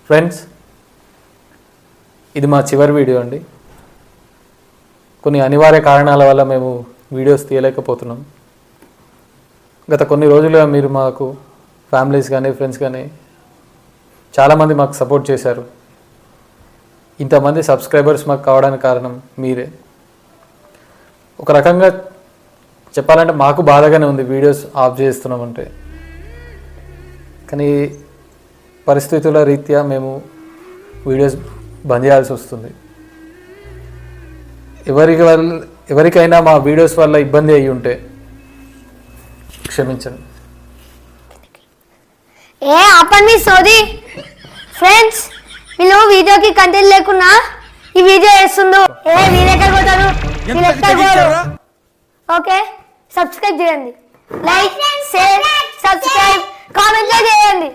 Friends, ఇది మా చివరి వీడియో అండి. కొన్ని అనివార్య కారణాల వల్ల మేము వీడియోస్ తీయలేకపోతున్నాం. గత కొన్ని రోజులుగా మీరు మాకు ఫ్యామిలీస్ కానీ ఫ్రెండ్స్ కానీ చాలామంది మాకు సపోర్ట్ చేశారు. ఇంతమంది సబ్స్క్రైబర్స్ మాకు కావడానికి కారణం మీరే. ఒక రకంగా చెప్పాలంటే మాకు బాధగానే ఉంది వీడియోస్ ఆఫ్ చేస్తున్నామంటే, కానీ పరిస్థితుల రీత్యా మేము వీడియోస్ బంద్ చేయాల్సి వస్తుంది. ఎవరికైనా మా వీడియోస్ వల్ల ఇబ్బంది అయ్యి ఉంటే క్షమించండి. ఆపండి సోది. ఫ్రెండ్స్, వీళ్ళు వీడియోకి కంటెంట్ లేకున్నా ఈ వీడియో చేస్తుండు. వీళ్ళెక్కడ పోతారు? ఓకే, సబ్స్క్రైబ్ చేయండి, లైక్, షేర్, సబ్స్క్రైబ్, కామెంట్ చేయండి.